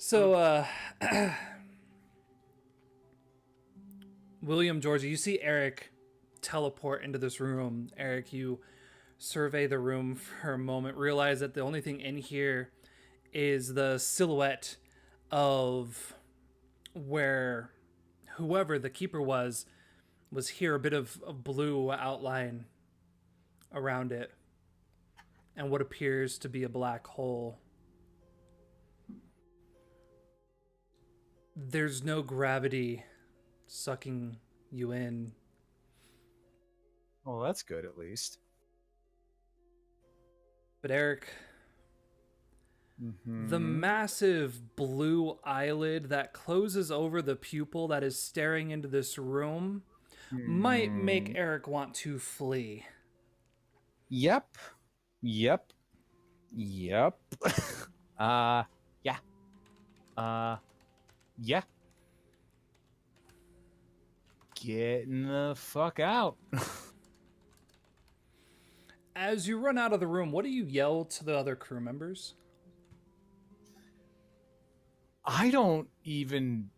So, William, Georgie, you see Eric teleport into this room. Eric, you survey the room for a moment, realize that the only thing in here is the silhouette of where whoever the keeper was here, a bit of blue outline around it, and what appears to be a black hole. There's no gravity sucking you in. Well, that's good at least. But Eric, the massive blue eyelid that closes over the pupil that is staring into this room might make Eric want to flee. Yep. Yep. Yep. Yeah. Yeah. Getting the fuck out. As you run out of the room, what do you yell to the other crew members? I don't even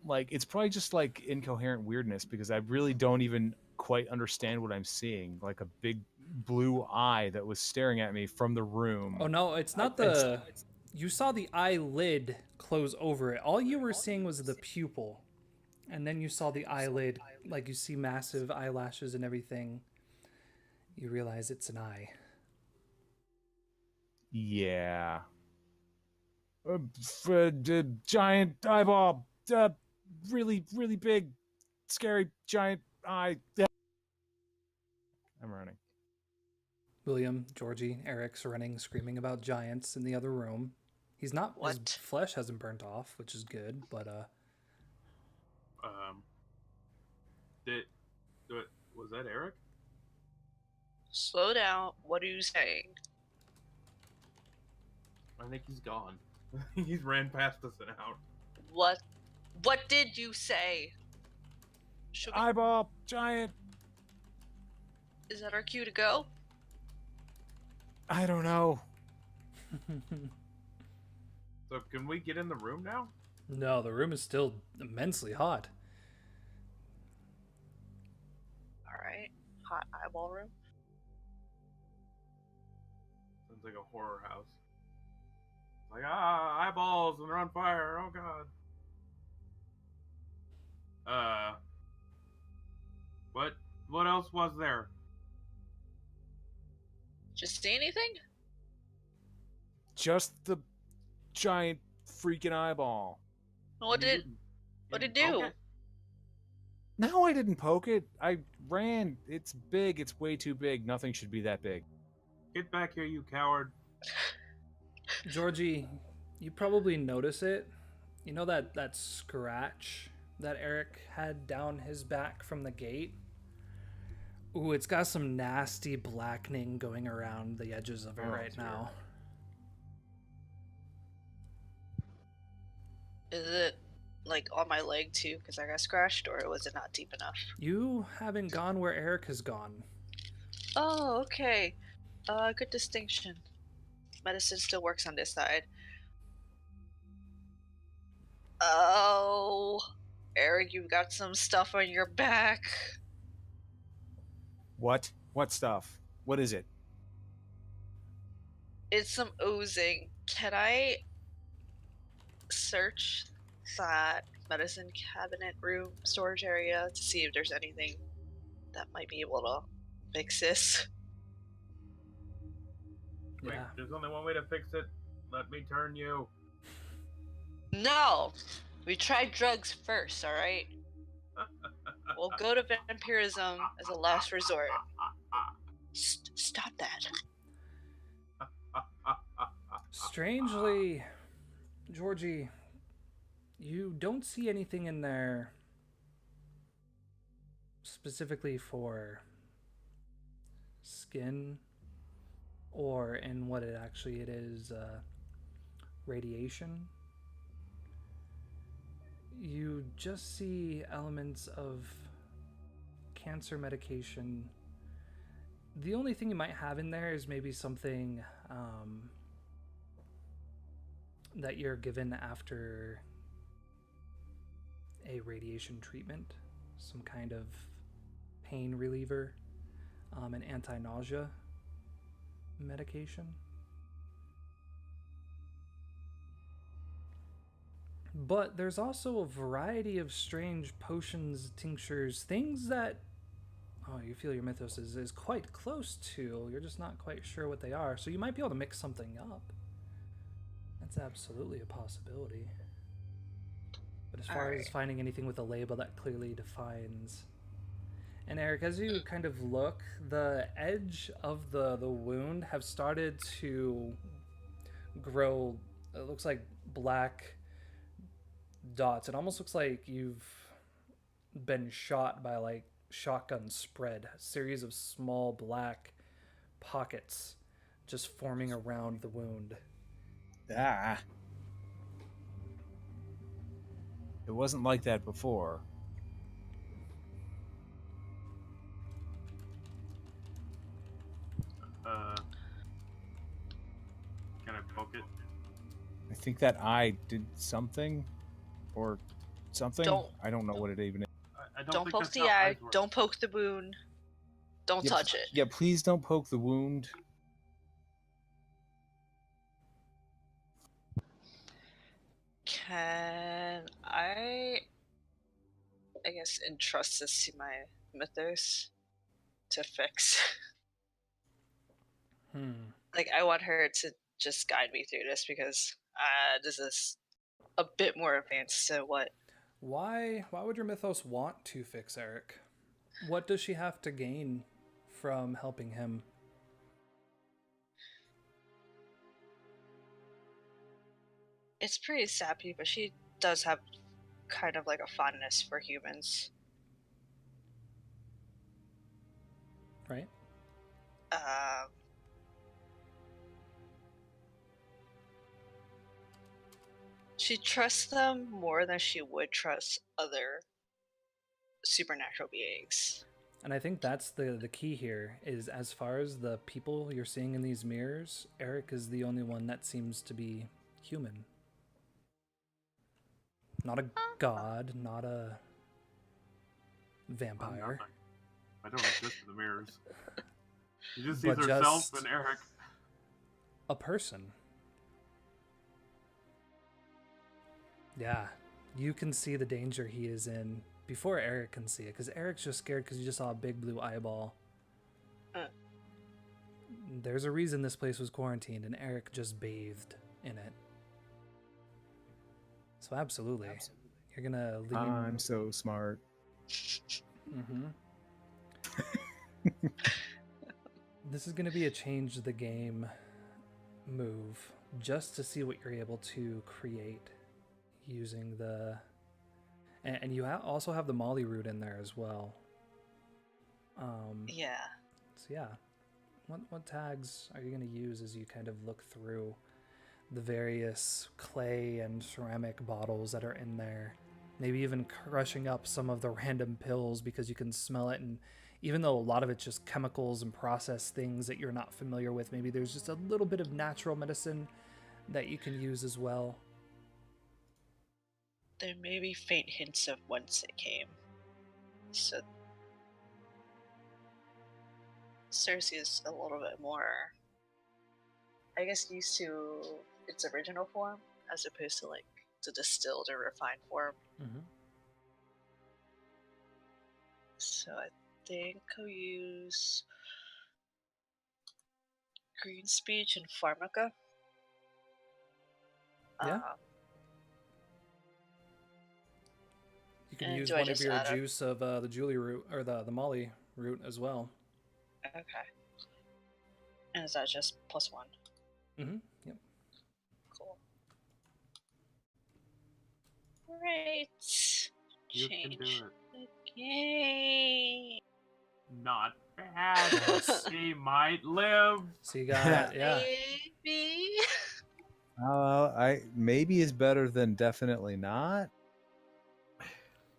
it's probably just like incoherent weirdness because I really don't even quite understand what I'm seeing. Like a big blue eye that was staring at me from the room. Oh no, it's not you saw the eyelid close over it. All you were seeing was the pupil. And then you saw the eyelid, like you see massive eyelashes and everything. You realize it's an eye. Yeah. Giant eyeball. Really, really big, scary giant eye. I'm running. William, Georgie, Eric's running, screaming about giants in the other room. He's not. What? His flesh hasn't burnt off, which is good. But was that Eric? Slow down. What are you saying? I think he's gone. He's ran past us and out. What did you say? Should we... Eyeball, giant. Is that our cue to go? I don't know. So can we get in the room now? no, the room is still immensely hot. Alright. Hot eyeball room. Sounds like a horror house. Like, eyeballs and they're on fire. Oh god. What else was there? Just see anything? Just the giant freaking eyeball. What did it do? Okay. No, I didn't poke it. I ran. It's big. It's way too big. Nothing should be that big. Get back here, you coward. Georgie, you probably notice it. You know that scratch that Eric had down his back from the gate? Ooh, it's got some nasty blackening going around the edges of it right now. Is it like on my leg too? Because I got scratched, or was it not deep enough? You haven't gone where Eric has gone. Oh, okay. Good distinction. Medicine still works on this side. Oh, Eric, you've got some stuff on your back. What? What stuff? What is it? It's some oozing. Can I search that medicine cabinet room storage area to see if there's anything that might be able to fix this? Wait, Yeah. there's only one way to fix it. Let me turn you. No! We tried drugs first, alright? We'll go to vampirism as a last resort. Stop that. Strangely, Georgie, you don't see anything in there specifically for skin or in what it actually it is, radiation. You just see elements of cancer medication. The only thing you might have in there is maybe something that you're given after a radiation treatment, some kind of pain reliever, an anti-nausea medication. But there's also a variety of strange potions, tinctures, things that you feel your mythos is quite close to. You're just not quite sure what they are. So you might be able to mix something up. That's absolutely a possibility. But as far as finding anything with a label that clearly defines... And Eric, as you kind of look, the edge of the wound have started to grow, it looks like black dots. It almost looks like you've been shot by like shotgun spread, a series of small black pockets just forming around the wound. Ah. It wasn't like that before. Can I poke it? I think that eye did something, or something. I don't know what it even is. I Don't think poke that's the how eye. eyes work. Don't poke the wound. Don't touch it. Yeah, please don't poke the wound. Can I guess, entrust this to my mythos to fix? Like, I want her to just guide me through this because this is a bit more advanced to what... Why would your mythos want to fix Eric? What does she have to gain from helping him? It's pretty sappy, but she does have kind of like a fondness for humans. Right? She trusts them more than she would trust other supernatural beings. And I think that's the key here, is as far as the people you're seeing in these mirrors, Eric is the only one that seems to be human. Not a god, not a vampire. I don't exist in the mirrors. She just But sees herself just and Eric. a person. Yeah, you can see the danger he is in before Eric can see it, because Eric's just scared because he just saw a big blue eyeball. There's a reason this place was quarantined, and Eric just bathed in it. So absolutely. You're gonna lean... I'm so smart. Mm-hmm. This is gonna be a change the game move, just to see what you're able to create using the... And you also have the Molly root in there as well. Yeah. So yeah. What tags are you going to use as you kind of look through the various clay and ceramic bottles that are in there? Maybe even crushing up some of the random pills because you can smell it, and even though a lot of it's just chemicals and processed things that you're not familiar with, maybe there's just a little bit of natural medicine that you can use as well. There may be faint hints of whence it came. So Cersei is a little bit more, I guess, used to its original form as opposed to like the distilled or refined form. Mm-hmm. So I think I'll use Green Speech and Pharmaca. Yeah. You can use do I one of just your add juice of the Julie root, or the Molly root as well. Okay. And is that just +1? Mm-hmm. Yep. Cool. Great. You can Change do it. the game. Not bad. She might live. So you got, yeah. Maybe. Maybe is better than definitely not.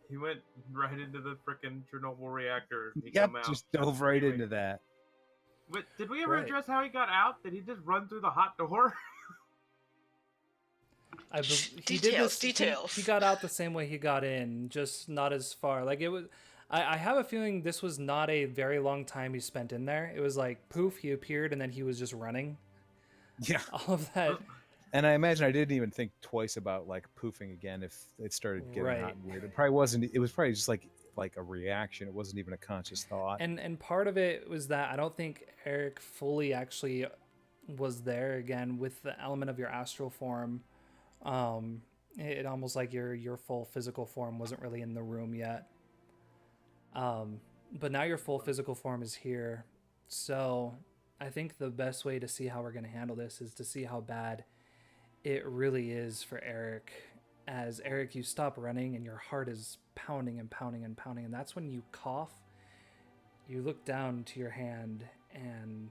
He went right into the frickin' Chernobyl reactor. He Yep, come out just dove right screaming. into that. But did we ever Right. address how he got out? Did he just run through the hot door? He did this. Details. He got out the same way he got in, just not as far. Like it was. I have a feeling this was not a very long time he spent in there. It was like poof, he appeared and then he was just running. Yeah. All of that. And I imagine I didn't even think twice about like poofing again if it started getting Right. hot and weird. It probably wasn't. It was probably just like a reaction. It wasn't even a conscious thought. And part of it was that I don't think Eric fully actually was there again with the element of your astral form. It almost like your full physical form wasn't really in the room yet. But now your full physical form is here. So I think the best way to see how we're going to handle this is to see how bad it really is for Eric. As Eric, you stop running and your heart is pounding and pounding and pounding. And that's when you cough. You look down to your hand and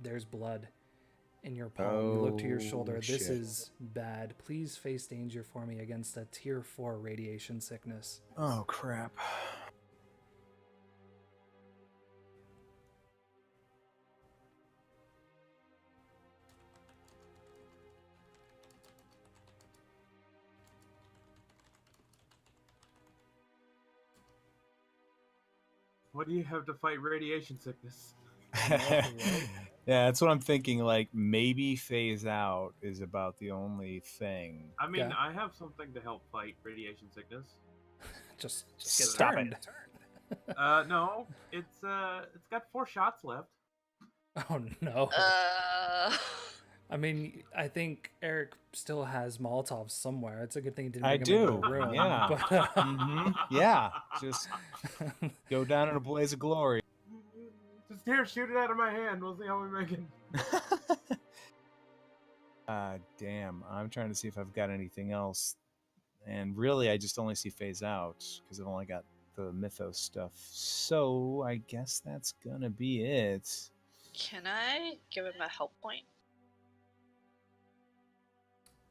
there's blood in your palm. You look to your shoulder. This Shit. is bad. Please face danger for me against a tier 4 radiation sickness. Oh crap. What do you have to fight radiation sickness? Yeah, that's what I'm thinking. Like maybe phase out is about the only thing. I mean, Yeah. I have something to help fight radiation sickness. Just get Stop it. turned. No, it's got 4 shots left. Oh no. Uh, I mean, I think Eric still has Molotovs somewhere. It's a good thing he didn't I bring him into do, the room. yeah. But, Yeah, just go down in a blaze of glory. Just here, shoot it out of my hand. We'll see how we make it. Damn, I'm trying to see if I've got anything else. And really, I just only see phase out because I've only got the mythos stuff. So I guess that's gonna be it. can I give him a help point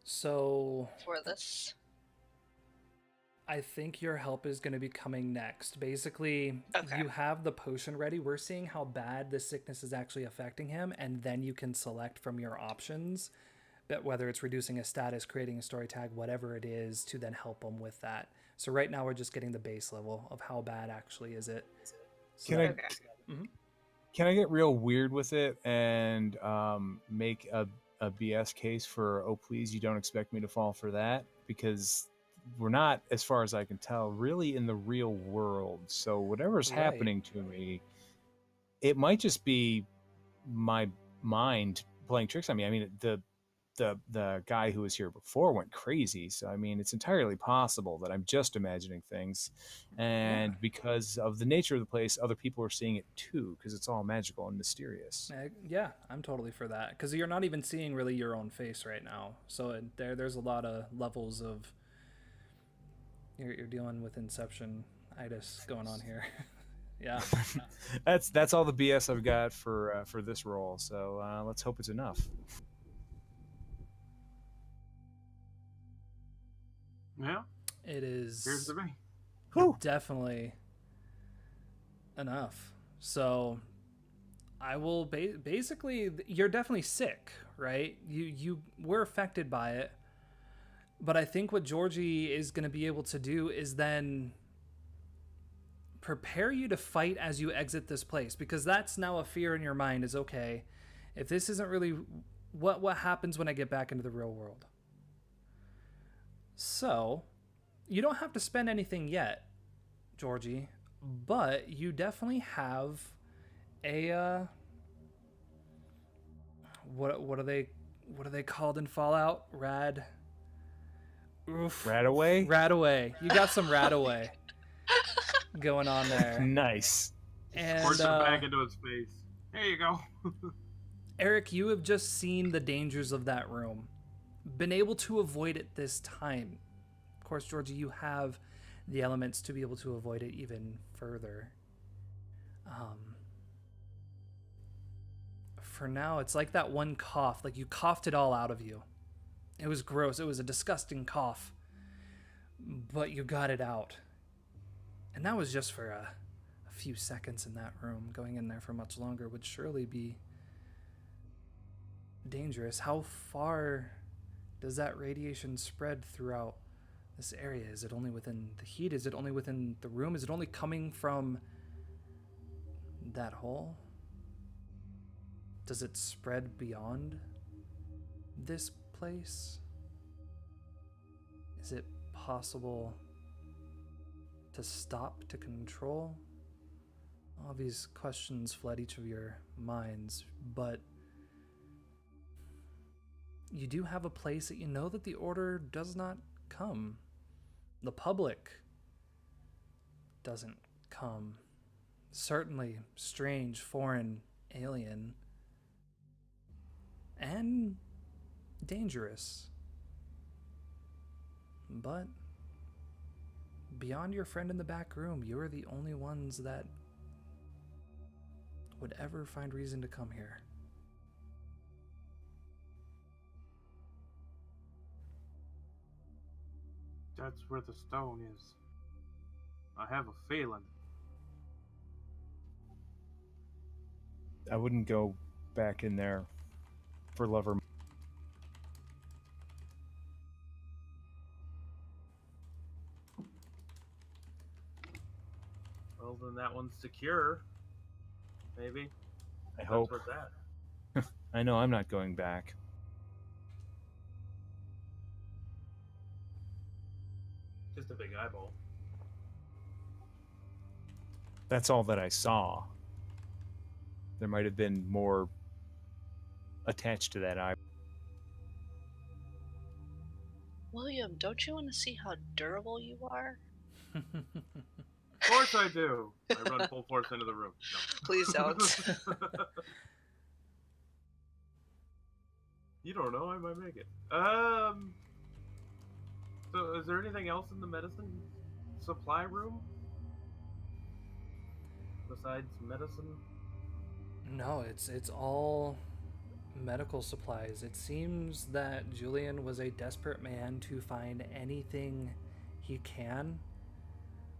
so for this? I think your help is going to be coming next. Basically, Okay. you have the potion ready. We're seeing how bad the sickness is actually affecting him, and then you can select from your options, but whether it's reducing a status, creating a story tag, whatever it is, to then help him with that. So right now we're just getting the base level of how bad actually is it. So Can I- Okay. Can I get real weird with it and make a BS case for, oh, please, you don't expect me to fall for that? Because we're not, as far as I can tell, really in the real world. So whatever's Right. happening to me, it might just be my mind playing tricks on me. I mean, the guy who was here before went crazy. So, I mean, it's entirely possible that I'm just imagining things. And Yeah. because of the nature of the place, other people are seeing it too, because it's all magical and mysterious. Yeah, I'm totally for that, because you're not even seeing really your own face right now. So there's a lot of levels of you're dealing with Inception-itis going on here. Yeah. That's all the BS I've got for this roll. So let's hope it's enough. Yeah, It is here's to me. Whew. definitely enough. So I will basically, you're definitely sick, right? You were affected by it. But I think what Georgie is going to be able to do is then prepare you to fight as you exit this place, because that's now a fear in your mind is, okay, if this isn't really what happens when I get back into the real world. So you don't have to spend anything yet, Georgie, but you definitely have a what are they called in Fallout? Radaway? Radaway. You got some Radaway going on there. Nice. And Force it back into his face. There you go. Eric, you have just seen the dangers of that room, been able to avoid it this time. Of course, Georgie, you have the elements to be able to avoid it even further. For now, it's like that one cough, like you coughed it all out of you. It was gross. It was a disgusting cough, but you got it out. And that was just for a few seconds in that room. Going in there for much longer would surely be dangerous. How far Does that radiation spread throughout this area? Is it only within the heat? Is it only within the room? Is it only coming from that hole? Does it spread beyond this place? Is it possible to stop, to control? All these questions flood each of your minds, but you do have a place that you know that the order does not come. The public doesn't come. Certainly strange, foreign, alien, and dangerous. But beyond your friend in the back room, you are the only ones that would ever find reason to come here. That's where the stone is. I have a feeling. I wouldn't go back in there for love or... Well, then that one's secure. Maybe. I hope. That's where it's at. I know I'm not going back. Just a big eyeball. That's all that I saw. There might have been more attached to that eye. William, don't you want to see how durable you are? Of course I do. I run full force into the room. No. Please don't. You don't know. I might make it. So, is there anything else in the medicine supply room besides medicine? No, it's all medical supplies. It seems that Julian was a desperate man to find anything he can,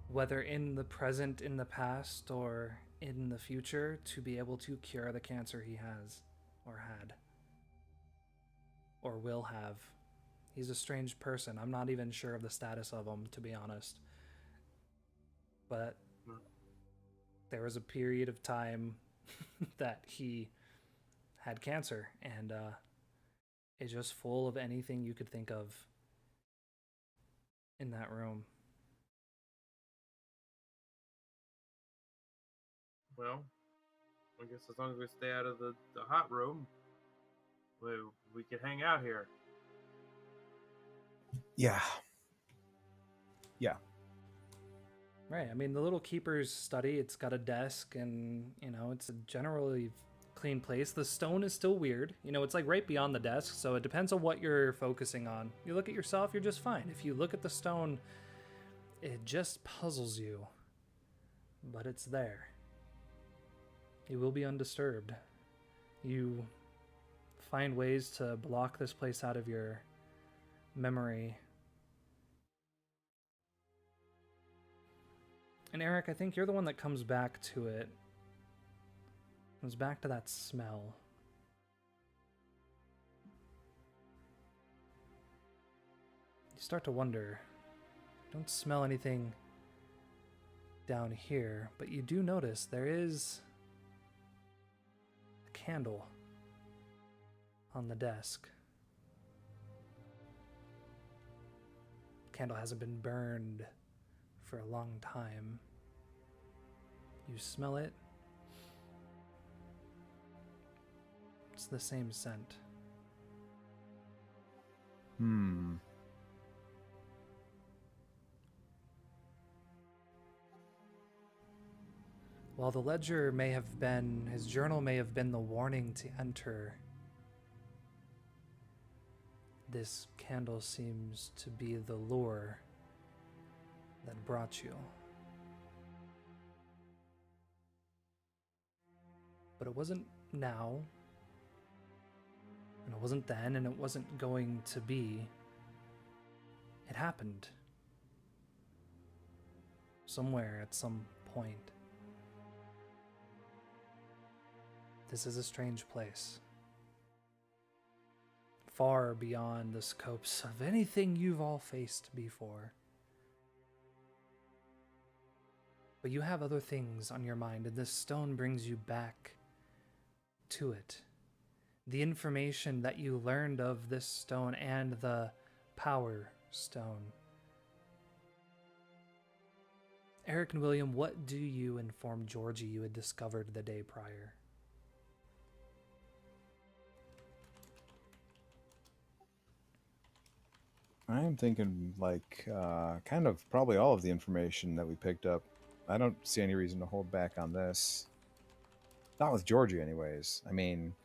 whether in the present, in the past, or in the future, to be able to cure the cancer he has, or had, or will have. He's a strange person. I'm not even sure of the status of him, to be honest. But there was a period of time that he had cancer, and it's just full of anything you could think of in that room. Well, I guess as long as we stay out of the hot room, we could hang out here. Yeah. Right. I mean, the little keeper's study, it's got a desk and, it's a generally clean place. The stone is still weird. It's like right beyond the desk, so it depends on what you're focusing on. You look at yourself, you're just fine. If you look at the stone, it just puzzles you. But it's there. You will be undisturbed. You find ways to block this place out of your memory. And Eric, I think you're the one that comes back to it. Comes back to that smell. You start to wonder. You don't smell anything down here, but you do notice there is a candle on the desk. The candle hasn't been burned for a long time. You smell it. It's the same scent. While the ledger may have been, his journal may have been the warning to enter, this candle seems to be the lure that brought you. But it wasn't now, and it wasn't then, and it wasn't going to be. It happened. Somewhere at some point. This is a strange place. far beyond the scopes of anything you've all faced before. But you have other things on your mind, and this stone brings you back to it. The information that you learned of this stone and the power stone. Eric and William, what do you inform Georgie you had discovered the day prior? I'm thinking like kind of probably all of the information that we picked up. I don't see any reason to hold back on this. Not with Georgie, anyways. I mean,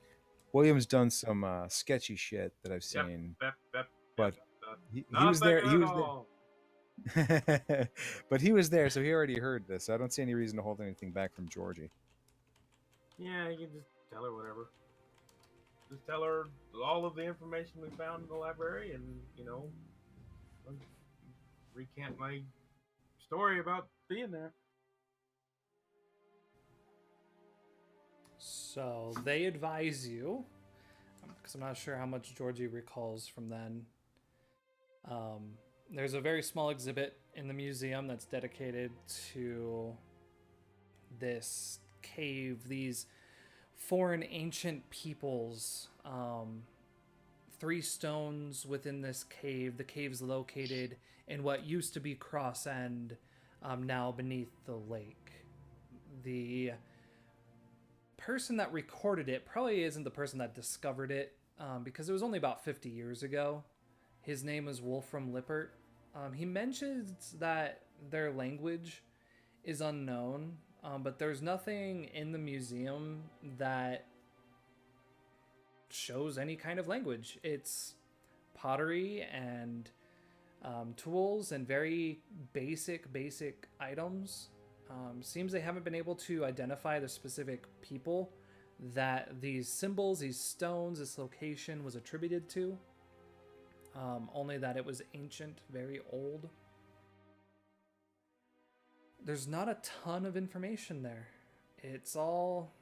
William's done some sketchy shit that I've seen, but he was there. He was there. But he was there, so he already heard this. I don't see any reason to hold anything back from Georgie. Yeah, you can just tell her whatever. Just tell her all of the information we found in the library, and recant my story about being there. So they advise you, because I'm not sure how much Georgie recalls from then. There's a very small exhibit in the museum that's dedicated to this cave, these foreign ancient peoples. 3 stones within this cave. The cave's located in what used to be Cross End, now beneath the lake. The person that recorded it probably isn't the person that discovered it, because it was only about 50 years ago. His name was Wolfram Lippert. He mentions that their language is unknown, but there's nothing in the museum that shows any kind of language. It's pottery and tools and very basic items. Seems they haven't been able to identify the specific people that these symbols, these stones, this location was attributed to. Only that it was ancient, very old. There's not a ton of information there. It's all...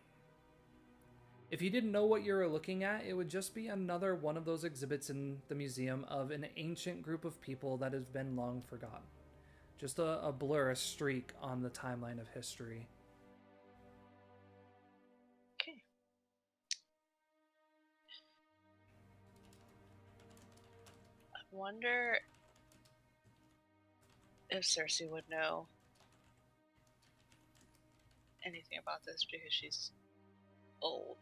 If you didn't know what you were looking at, it would just be another one of those exhibits in the museum of an ancient group of people that has been long forgotten. Just a blur, a streak on the timeline of history. Okay. I wonder if Cersei would know anything about this because she's old.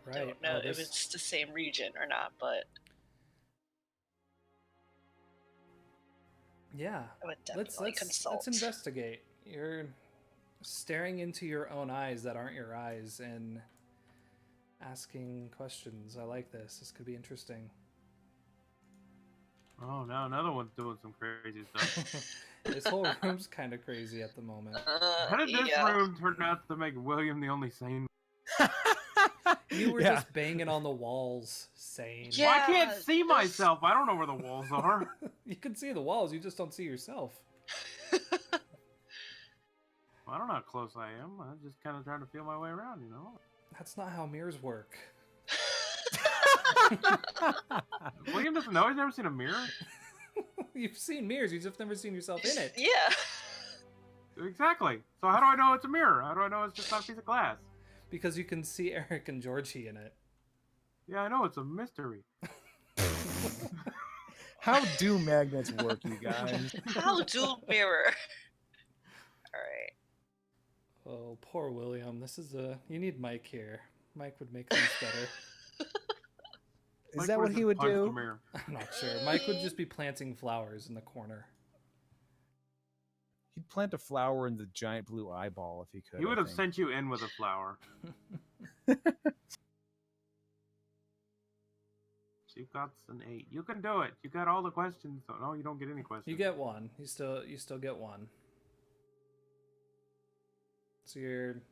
I don't know if it's the same region or not, but yeah, I would definitely consult. Let's investigate. You're staring into your own eyes that aren't your eyes and asking questions. I like this. This could be interesting. Oh, now another one's doing some crazy stuff. This whole room's kind of crazy at the moment. How did this room turn out to make William the only sane? You were just banging on the walls, sane. Yeah, well, I can't see myself. I don't know where the walls are. You can see the walls. You just don't see yourself. Well, I don't know how close I am. I'm just kind of trying to feel my way around, you know? That's not how mirrors work. William doesn't know. He's never seen a mirror. You've seen mirrors. You've just never seen yourself in it. Yeah. Exactly. So how do I know it's a mirror? How do I know it's just not a piece of glass? Because you can see Eric and Georgie in it. Yeah, I know. It's a mystery. How do magnets work, you guys? How do mirror? Alright. Oh, poor William. This is you need Mike here. Mike would make things better. Is that what he would do? I'm not sure. Mike would just be planting flowers in the corner. He'd plant a flower in the giant blue eyeball if he could. He would have sent you in with a flower. So you got an 8. You can do it. You got all the questions. So no, you don't get any questions. You get 1. You still get 1. So you're...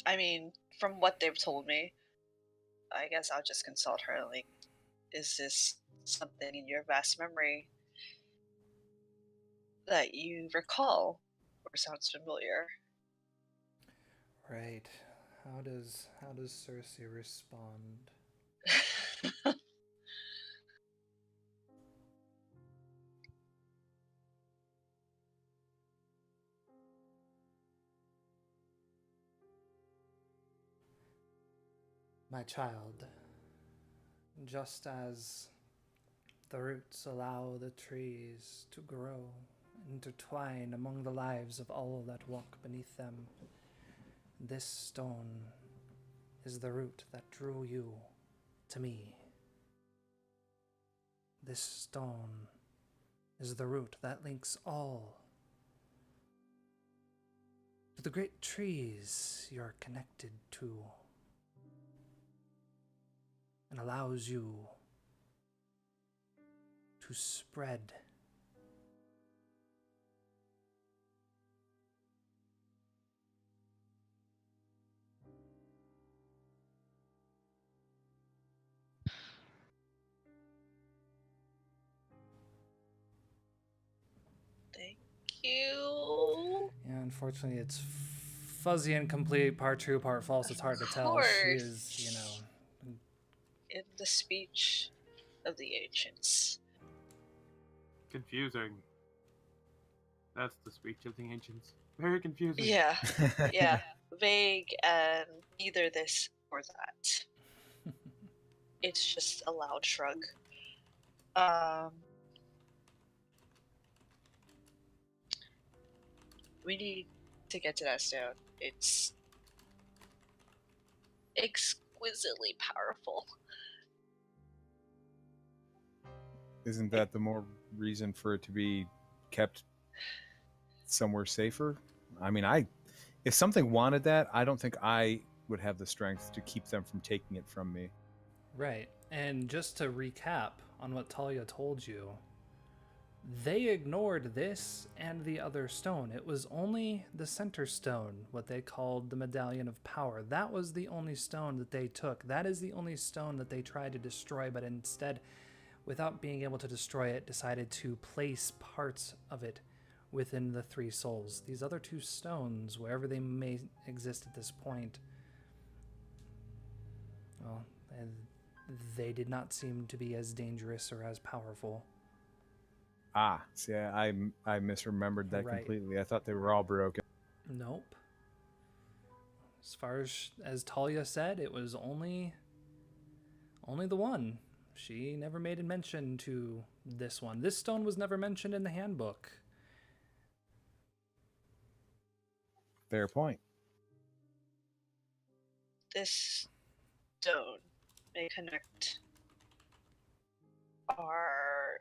I mean, from what they've told me, I guess I'll just consult her. Like, is this something in your vast memory that you recall or sounds familiar? Right. How does Cersei respond? My child, just as the roots allow the trees to grow, intertwine among the lives of all that walk beneath them, this stone is the root that drew you to me. This stone is the root that links all to the great trees you're connected to, and allows you to spread. Thank you. Yeah, unfortunately, it's fuzzy and complete, part true, part false. It's hard to tell. She is, you know. In the speech of the ancients. Confusing. That's the speech of the ancients. Very confusing. Yeah, yeah. Vague and neither this or that. It's just a loud shrug. We need to get to that stone. It's exquisitely powerful. Isn't that the more reason for it to be kept somewhere safer? I mean, if something wanted that, I don't think I would have the strength to keep them from taking it from me. Right. And just to recap on what Talia told you, they ignored this and the other stone. It was only the center stone, what they called the Medallion of Power. That was the only stone that they took. That is the only stone that they tried to destroy, but instead, without being able to destroy it, decided to place parts of it within the three souls. These other two stones, wherever they may exist at this point, well, they did not seem to be as dangerous or as powerful. Ah, see, I misremembered that Right. completely. I thought they were all broken. Nope. As far as Talia said, it was only the one. She never made a mention to this one. This stone was never mentioned in the handbook. Fair point. This stone may connect our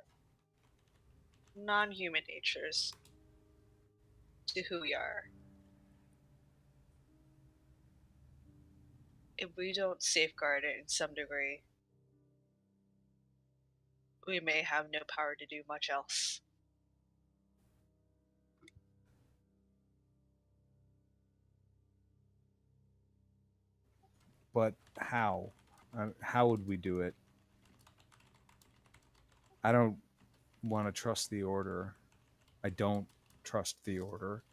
non-human natures to who we are. If we don't safeguard it in some degree, we may have no power to do much else. But how? How would we do it? I don't want to trust the Order. I don't trust the Order.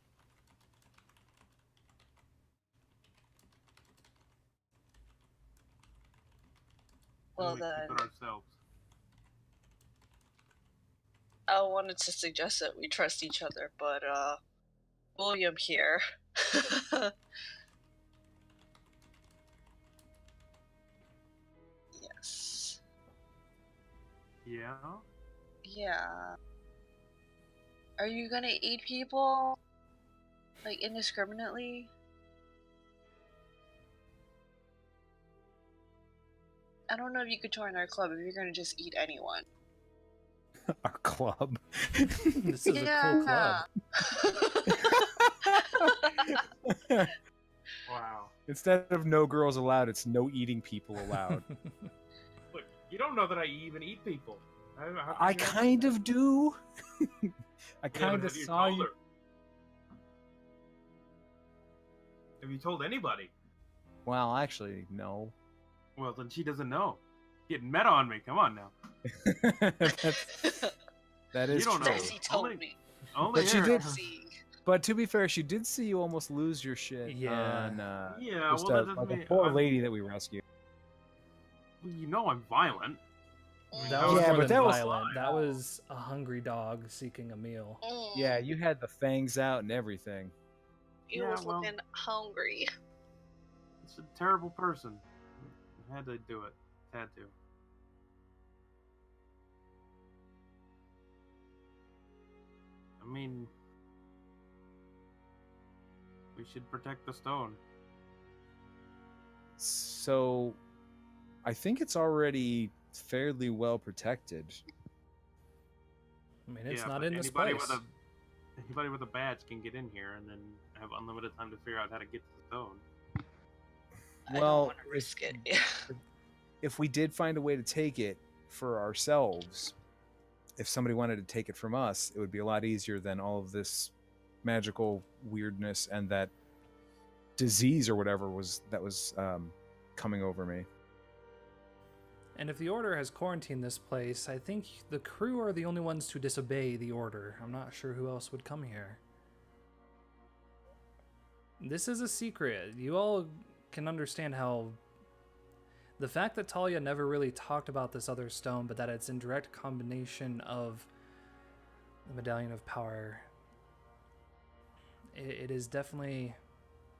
Well We then, keep it ourselves. I wanted to suggest that we trust each other, but William here. Yes. Yeah? Yeah. Are you gonna eat people? Like, indiscriminately? I don't know if you could join our club if you're gonna just eat anyone. Our club. This is a cool club. Wow. Instead of no girls allowed, it's no eating people allowed. Look, you don't know that I even eat people. I kind of do. I kind of saw you. Have you told anybody? Well, actually, no. Well, then she doesn't know. Getting meta on me. Come on now. That is You don't know. true. Darcy told Only- me. Only But she her. did. Darcy. But to be fair, she did see you almost lose your shit Yeah. on Yeah, just well, that doesn't like mean a poor I'm, lady that we rescued. you know I'm violent. That Mm. was Yeah, more but than that was violent. That was a hungry dog seeking a meal. Yeah, you had the fangs out and everything. He Yeah, was well- looking hungry. It's a terrible person. I had to do it. Had to. I mean, we should protect the stone. So, I think it's already fairly well protected. I mean, it's Yeah, not but in this anybody place. anybody with a badge can get in here and then have unlimited time to figure out how to get to the stone. I don't Well, want to risk it. if we did find a way to take it for ourselves, if somebody wanted to take it from us, it would be a lot easier than all of this magical weirdness and that disease or whatever was coming over me. And if the Order has quarantined this place, I think the crew are the only ones to disobey the Order. I'm not sure who else would come here. This is a secret. You all can understand how the fact that Talia never really talked about this other stone, but that it's in direct combination of the Medallion of Power. It is definitely...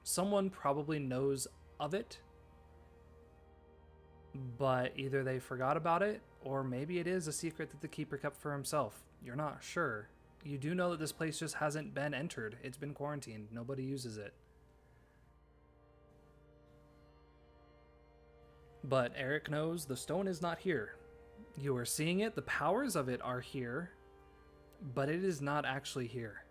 Someone probably knows of it, but either they forgot about it, or maybe it is a secret that the Keeper kept for himself. You're not sure. You do know that this place just hasn't been entered. It's been quarantined. Nobody uses it. But Eric knows the stone is not here. You are seeing it. The powers of it are here, but it is not actually here.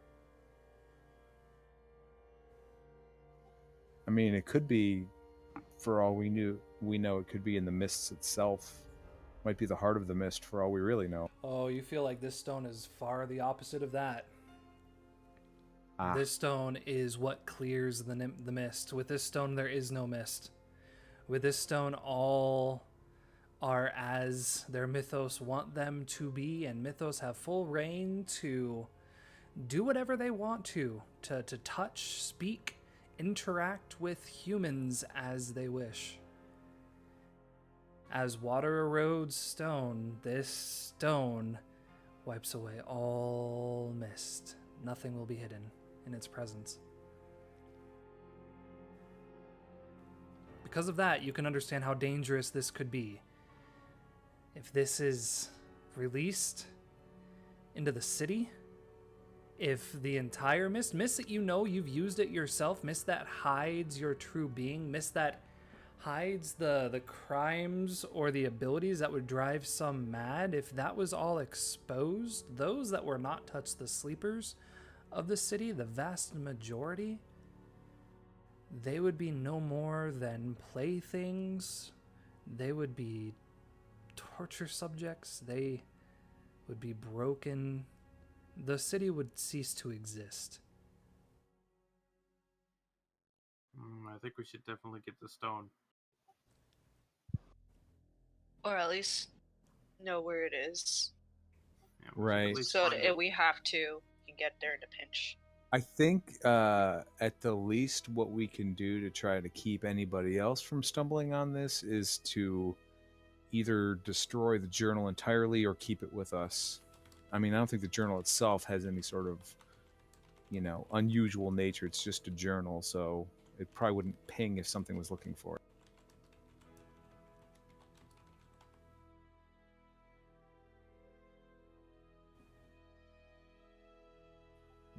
I mean, it could be, for all we know, it could be in the mists itself. Might be the heart of the mist, for all we really know. Oh, you feel like this stone is far the opposite of that. Ah. This stone is what clears the mist. With this stone, there is no mist. With this stone, all are as their mythos want them to be, and mythos have full reign to do whatever they want to touch, speak, interact with humans as they wish. As water erodes stone, this stone wipes away all mist. Nothing will be hidden in its presence. Because of that, you can understand how dangerous this could be. If this is released into the city, if the entire mist that you know you've used it yourself, mist that hides your true being, mist that hides the crimes or the abilities that would drive some mad, if that was all exposed, those that were not touched, the sleepers of the city, the vast majority, they would be no more than playthings. They would be torture subjects. They would be broken. The city would cease to exist. I think we should definitely get the stone. Or at least know where it is. Yeah, we should Right. at least So find that it. if we have to, we can get there in a pinch. I think at the least what we can do to try to keep anybody else from stumbling on this is to either destroy the journal entirely or keep it with us. I mean, I don't think the journal itself has any sort of, unusual nature. It's just a journal, so it probably wouldn't ping if something was looking for it.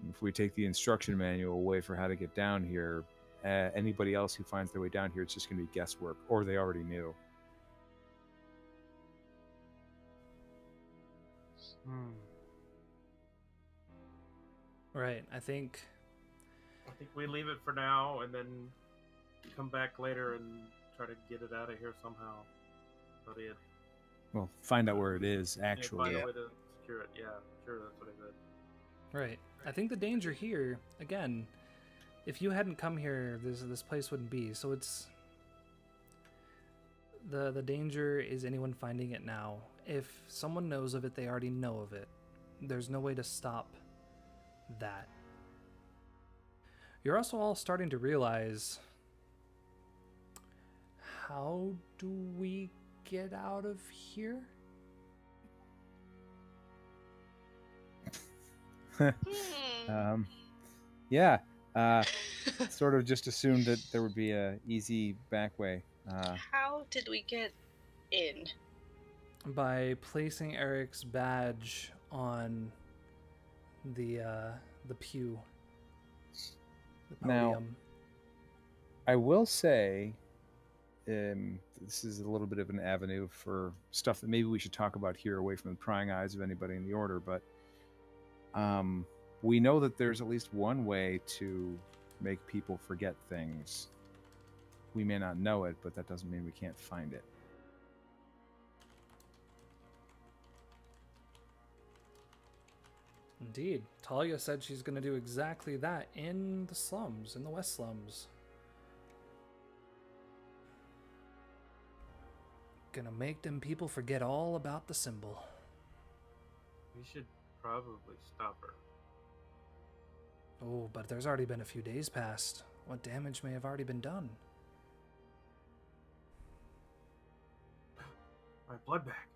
If we take the instruction manual away for how to get down here, anybody else who finds their way down here, it's just going to be guesswork, or they already knew. Right, I think we leave it for now and then come back later and try to get it out of here somehow. But it. Well, find out where it is, actually. Find a way to secure it. Yeah, sure, that's what I said. Right. I think the danger here, again, if you hadn't come here, this place wouldn't be. So it's the danger is anyone finding it now. If someone knows of it, they already know of it. There's no way to stop that. You're also all starting to realize, how do we get out of here? Hmm. Yeah. Sort of just assumed that there would be a easy back way. How did we get in? By placing Eric's badge on the pew, the Now- podium. I will say, this is a little bit of an avenue for stuff that maybe we should talk about here, away from the prying eyes of anybody in the order. But we know that there's at least one way to make people forget things. We may not know it, but that doesn't mean we can't find it. Indeed, Talia said she's going to do exactly that in the slums, in the West Slums. Gonna make them people forget all about the symbol. We should probably stop her. Oh, but there's already been a few days past. What damage may have already been done? My blood bag.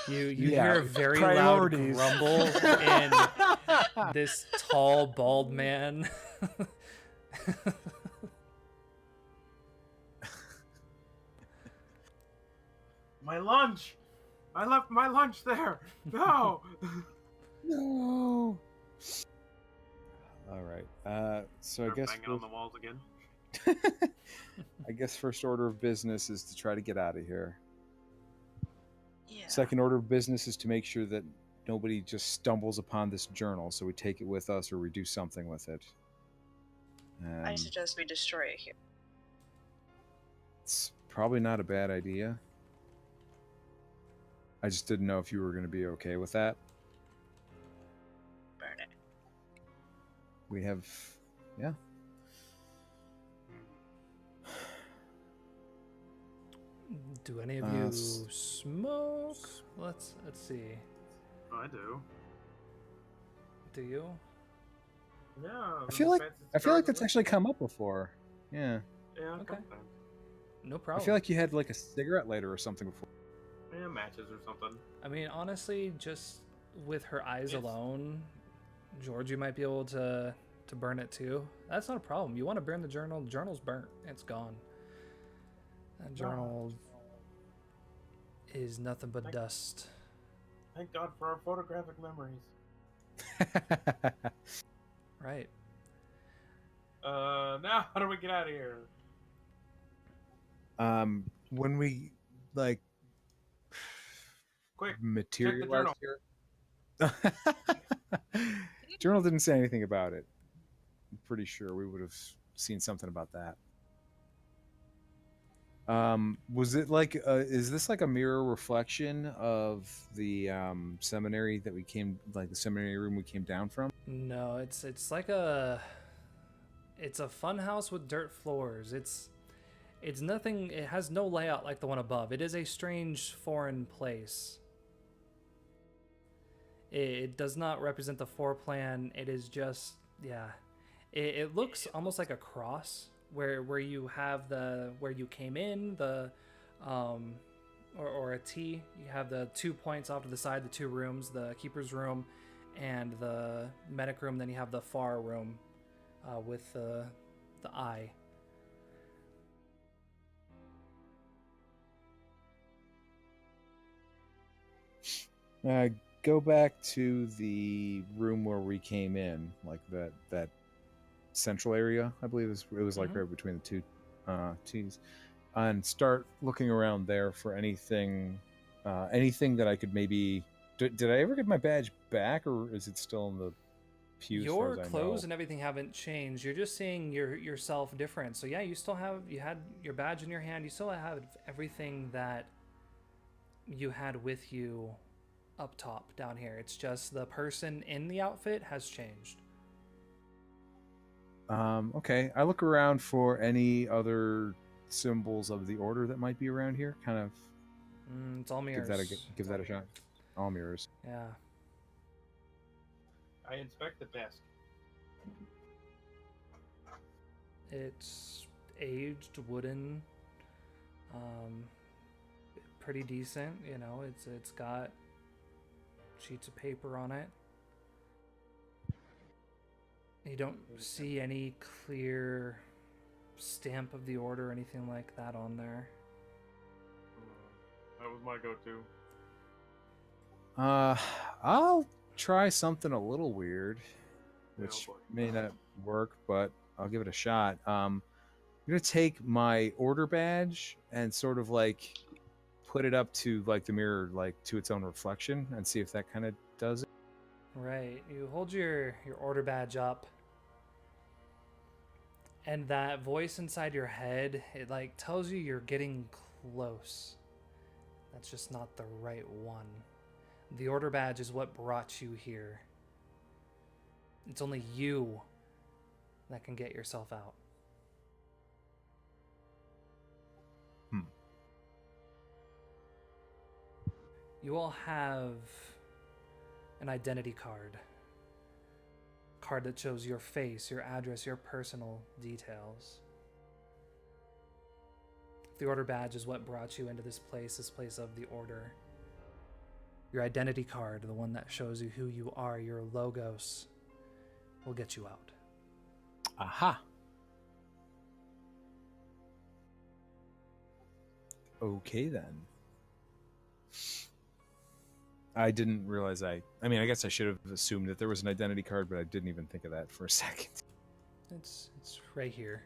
You Yeah, hear a very priorities. loud grumble in this tall, bald man. My lunch! I left my lunch there! No! No. All right. So I Start guess banging on the walls again. I guess first order of business is to try to get out of here. Yeah. Second order of business is to make sure that nobody just stumbles upon this journal, so we take it with us or we do something with it. I suggest we destroy it here. It's probably not a bad idea. I just didn't know if you were going to be okay with that. Burn it. We have, yeah. Do any of you smoke? Let's see. Oh, I do. Do you? Yeah. I feel like that's actually. actually come up before. Yeah. Yeah, Okay. sometimes. No I problem. feel like you had like a cigarette lighter or something before. Yeah, matches or something. I mean, honestly, just with her eyes It's- alone, George, you might be able to burn it too. That's not a problem. You want to burn the journal? The journal's burnt. It's gone. That journal is nothing but Thank- dust. Thank God for our photographic memories. Right. Now how do we get out of here? When we like Quick, materialize here. Journal didn't say anything about it. I'm pretty sure we would have seen something about that. Was it like is this like a mirror reflection of the seminary that we came, like the seminary room we came down from? No, it's like it's a fun house with dirt floors. It's nothing. It has no layout like the one above. It is a strange foreign place. It does not represent the floor plan. It is just, yeah. It looks almost like a cross where you have where you came in, or a T. You have the 2 points off to the side, the 2 rooms, the keeper's room and the medic room. Then you have the far room with the eye. Go back to the room where we came in, like that central area. I believe it was like right between the two T's, and start looking around there for anything that I could maybe. Did I ever get my badge back, or is it still in the pew? Your as far as clothes I and everything haven't changed. You're just seeing yourself different. So yeah, you had your badge in your hand. You still have everything that you had with you up top down here. It's just the person in the outfit has changed. Okay, I look around for any other symbols of the order that might be around here. Kind of It's all mirrors. give that a shot. All mirrors. Yeah. I inspect the desk. It's aged, wooden, pretty decent. You know, it's got sheets of paper on it. You don't see any clear stamp of the order or anything like that on there. That was my go-to. I'll try something a little weird, which boy. may not work, but I'll give it a shot. I'm gonna take my order badge and sort of like put it up to like the mirror, like to its own reflection, and see if that kind of does it. Right. You hold your order badge up, and that voice inside your head, it like tells you you're getting close. That's just not the right one. The order badge is what brought you here. It's only you that can get yourself out. You all have an identity card. Card that shows your face, your address, your personal details. The order badge is what brought you into this place of the order. Your identity card, the one that shows you who you are, your logos, will get you out. Aha. Okay then. I didn't realize I mean, I guess I should have assumed that there was an identity card, but I didn't even think of that for a second. It's right here.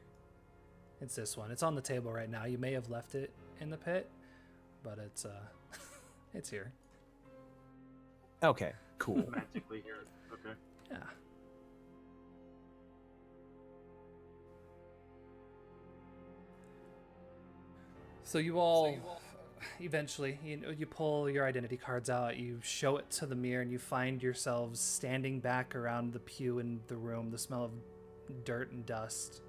It's this one. It's on the table right now. You may have left it in the pit, but it's it's here. Okay, cool. Magically here. Okay. Yeah. So you all eventually, you pull your identity cards out, you show it to the mirror, and you find yourselves standing back around the pew in the room. The smell of dirt and dust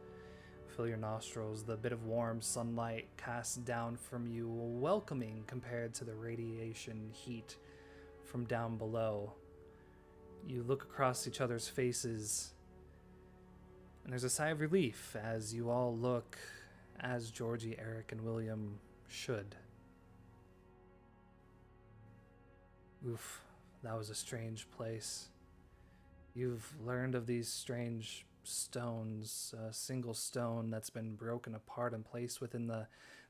fill your nostrils. The bit of warm sunlight cast down from you, welcoming compared to the radiation heat from down below. You look across each other's faces, and there's a sigh of relief as you all look as Georgie, Eric, and William should. Oof, that was a strange place. You've learned of these strange stones, a single stone that's been broken apart and placed within the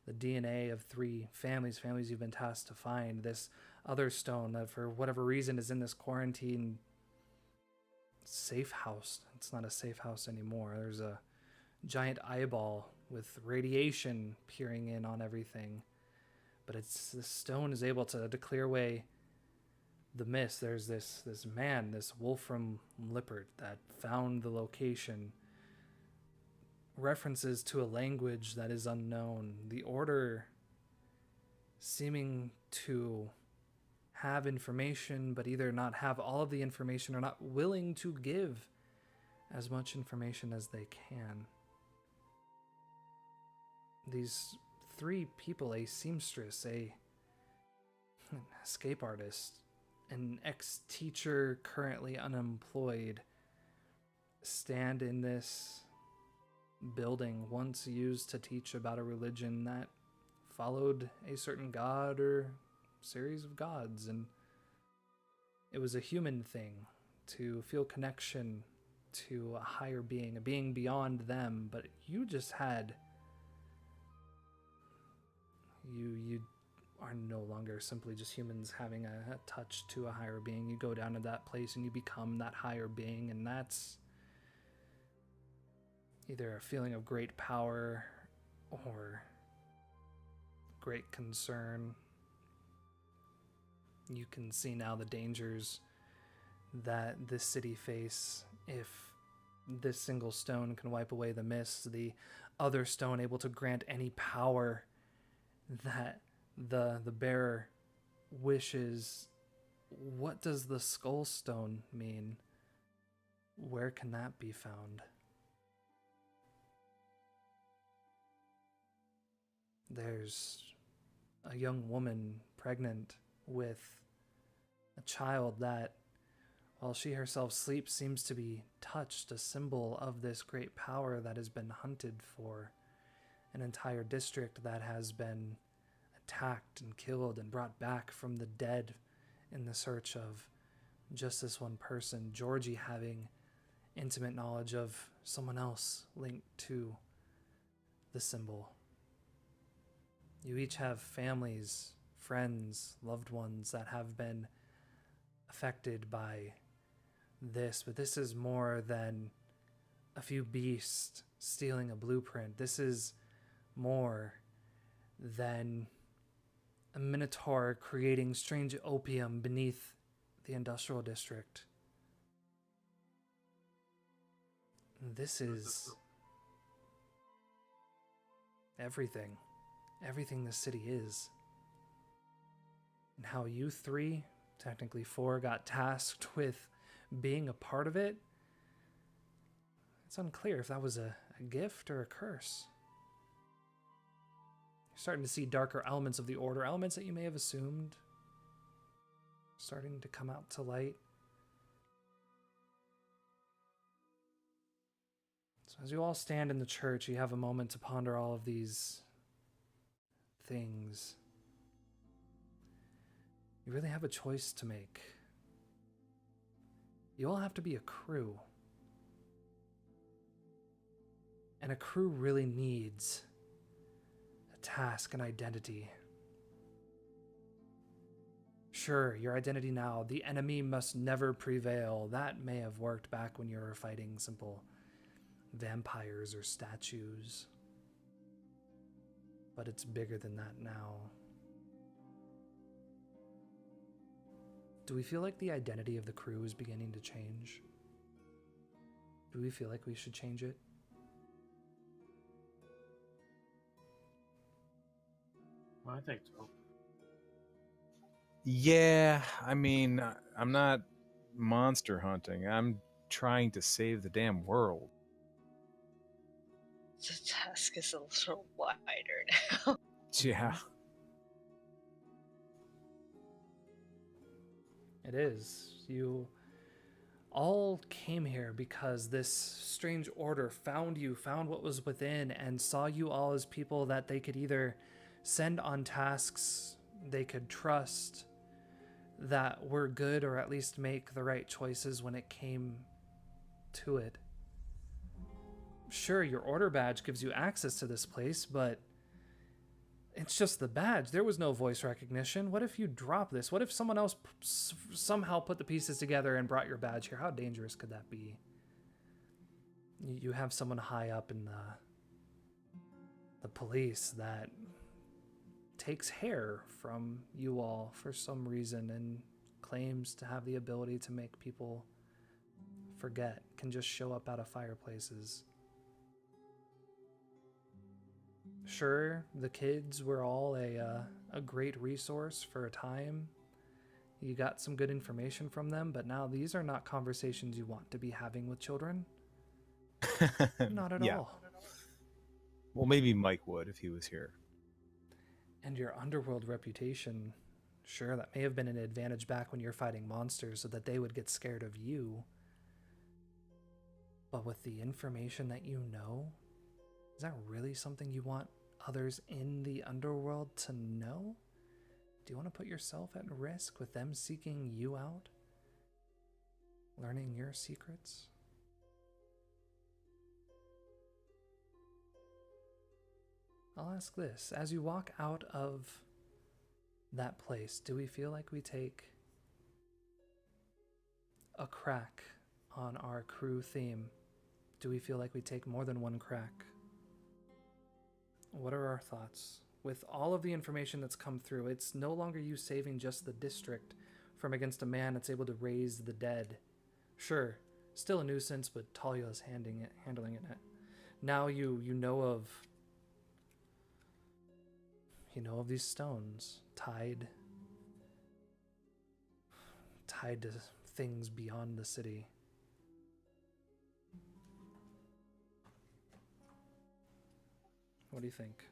DNA of 3 families you've been tasked to find. This other stone that for whatever reason is in this quarantine safe house. It's not a safe house anymore. There's a giant eyeball with radiation peering in on everything. But this stone is able to clear away the mist. There's this man, this Wolfram Lippert, that found the location. References to a language that is unknown. The Order seeming to have information, but either not have all of the information or not willing to give as much information as they can. These 3 people, a seamstress, an escape artist, an ex-teacher currently unemployed, stand in this building once used to teach about a religion that followed a certain god or series of gods, and it was a human thing to feel connection to a higher being, a being beyond them. But you just had you are no longer simply just humans having a touch to a higher being. You go down to that place and you become that higher being, and that's either a feeling of great power or great concern. You can see now the dangers that this city face if this single stone can wipe away the mist, the other stone able to grant any power that the bearer wishes. What does the skull stone mean? Where can that be found? There's a young woman pregnant with a child that while she herself sleeps, seems to be touched, a symbol of this great power that has been hunted for, an entire district that has been attacked and killed and brought back from the dead in the search of just this one person, Georgie having intimate knowledge of someone else linked to the symbol. You each have families, friends, loved ones that have been affected by this, but this is more than a few beasts stealing a blueprint. This is more than a minotaur creating strange opium beneath the industrial district. This is everything. Everything this city is. And how you three, technically four, got tasked with being a part of it, it's unclear if that was a gift or a curse. You're starting to see darker elements of the order, elements that you may have assumed, starting to come out to light. So as you all stand in the church, you have a moment to ponder all of these things. You really have a choice to make. You all have to be a crew. And a crew really needs a task and identity. Sure, your identity now, the enemy must never prevail. That may have worked back when you were fighting simple vampires or statues. But it's bigger than that now. Do we feel like the identity of the crew is beginning to change? Do we feel like we should change it? Well, I think so. Yeah, I mean, I'm not monster hunting. I'm trying to save the damn world. The task is a little wider now. Yeah. It is. You all came here because this strange order found you, found what was within, and saw you all as people that they could either send on tasks they could trust, that were good, or at least make the right choices when it came to it. Sure, your order badge gives you access to this place, but it's just the badge. There was no voice recognition. What if you drop this? What if someone else somehow put the pieces together and brought your badge here? How dangerous could that be? You have someone high up in the police that takes hair from you all for some reason and claims to have the ability to make people forget, can just show up out of fireplaces. Sure, the kids were all a great resource for a time. You got some good information from them, but now these are not conversations you want to be having with children. Not at all. Well, maybe Mike would if he was here. And your underworld reputation, sure, that may have been an advantage back when you're fighting monsters so that they would get scared of you. But with the information that you know, is that really something you want others in the underworld to know? Do you want to put yourself at risk with them seeking you out? Learning your secrets? I'll ask this. As you walk out of that place, do we feel like we take a crack on our crew theme? Do we feel like we take more than one crack? What are our thoughts? With all of the information that's come through, it's no longer you saving just the district from against a man that's able to raise the dead. Sure, still a nuisance, but Talia's handling it. Now you know of these stones tied to things beyond the city. What do you think?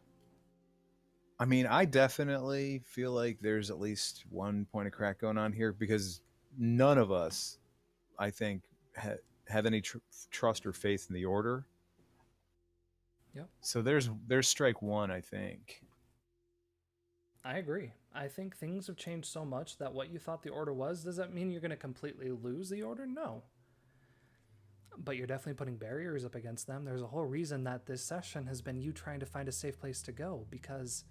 I mean, I definitely feel like there's at least one point of crack going on here because none of us I think, have any trust or faith in the order. Yep. So there's strike one, I think. I agree. I think things have changed so much that what you thought the order was, does that mean you're going to completely lose the order? No. But you're definitely putting barriers up against them. There's a whole reason that this session has been you trying to find a safe place to go, because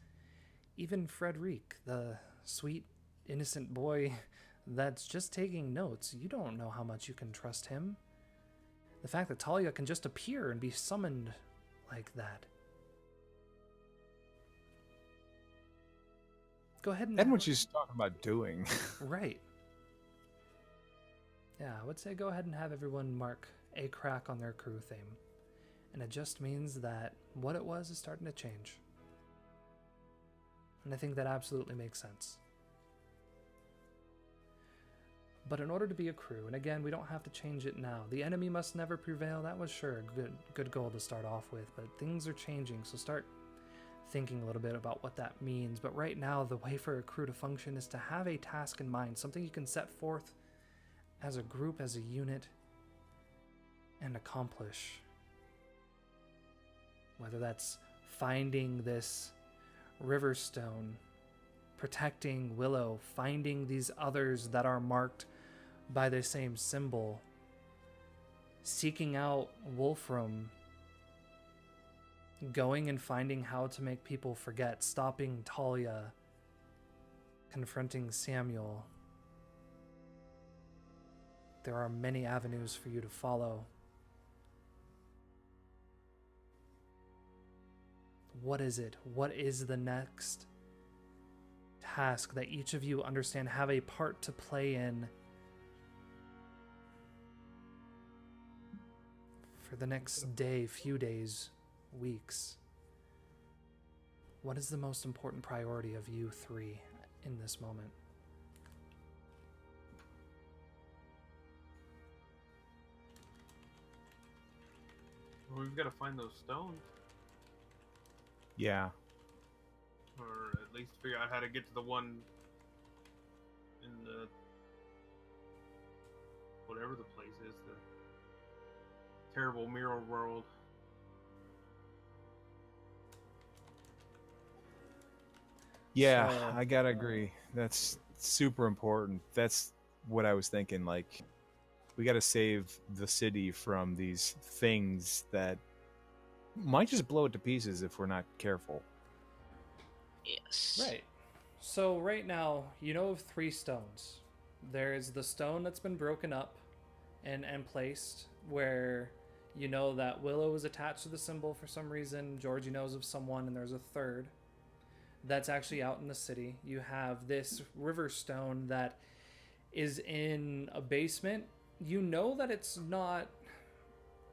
even Frederic, the sweet, innocent boy that's just taking notes, you don't know how much you can trust him. The fact that Talia can just appear and be summoned like that. Go ahead and... And what she's talking about doing. Right. Yeah, I would say go ahead and have everyone mark a crack on their crew theme. And it just means that what it was is starting to change. And I think that absolutely makes sense. But in order to be a crew, and again, we don't have to change it now. The enemy must never prevail. That was sure a good goal to start off with, but things are changing, so start thinking a little bit about what that means. But right now, the way for a crew to function is to have a task in mind, something you can set forth as a group, as a unit, and accomplish. Whether that's finding this river stone, protecting Willow, finding these others that are marked by the same symbol, seeking out Wolfram, going and finding how to make people forget, stopping Talia, confronting Samuel. There are many avenues for you to follow. What is it? What is the next task that each of you understand have a part to play in for the next day, few days, weeks? What is the most important priority of you three in this moment? We've got to find those stones, Yeah. or at least figure out how to get to the one in the whatever the place is, the terrible mirror world. Yeah, So- I gotta agree. That's super important. That's what I was thinking. Like, we gotta save the city from these things that might just blow it to pieces if we're not careful. Yes. Right. So right now, you know of 3 stones. There's the stone that's been broken up and placed, where you know that Willow is attached to the symbol for some reason. Georgie knows of someone, and there's a third that's actually out in the city. You have this river stone that is in a basement. You know that it's not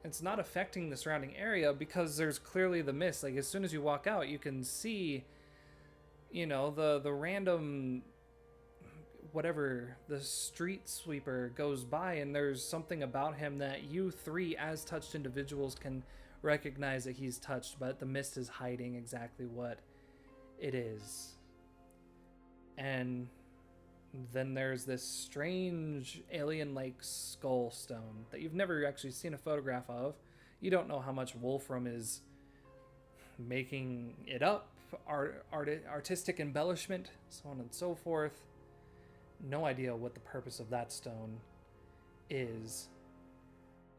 affecting the surrounding area because there's clearly the mist. Like, as soon as you walk out, you can see, you know, the random whatever, the street sweeper goes by, and there's something about him that you three as touched individuals can recognize that he's touched, but the mist is hiding exactly what it is. And then there's this strange alien-like skull stone that you've never actually seen a photograph of. You don't know how much Wolfram is making it up, artistic embellishment, so on and so forth. No idea what the purpose of that stone is.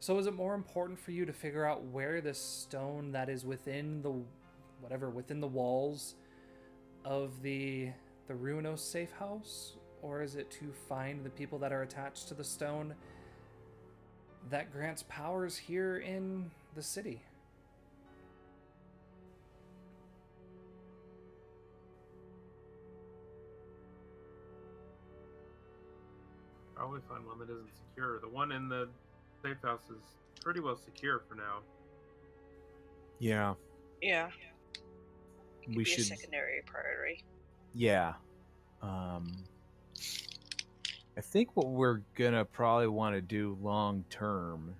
So is it more important for you to figure out where this stone that is within the walls of the Ruinos safe house, or is it to find the people that are attached to the stone that grants powers here in the city? Probably find one that isn't secure. The one in the safe house is pretty well secure for now. Yeah, Yeah. we Be a should. secondary priority. Yeah. I think what we're gonna probably want to do long term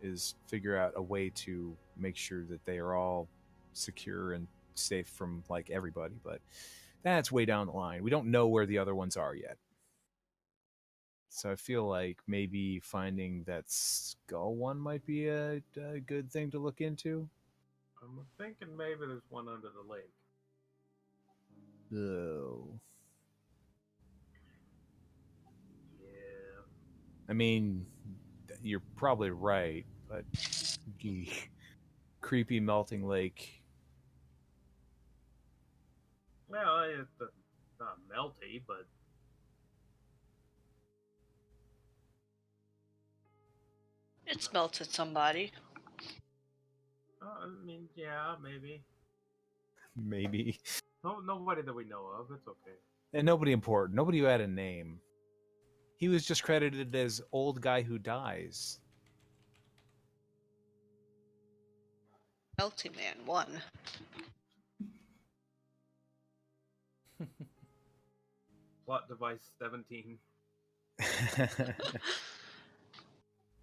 is figure out a way to make sure that they are all secure and safe from like everybody, but that's way down the line. We don't know where the other ones are yet. So I feel like maybe finding that skull one might be a good thing to look into. I'm thinking maybe there's one under the lake. Oh. Yeah. I mean, you're probably right, but gee, creepy melting lake. Well, it's not melty, but It's melted somebody. I mean, yeah, maybe. Maybe. No, nobody that we know of. It's okay. And nobody important. Nobody who had a name. He was just credited as old guy who dies. Melty Man won. Plot device 17.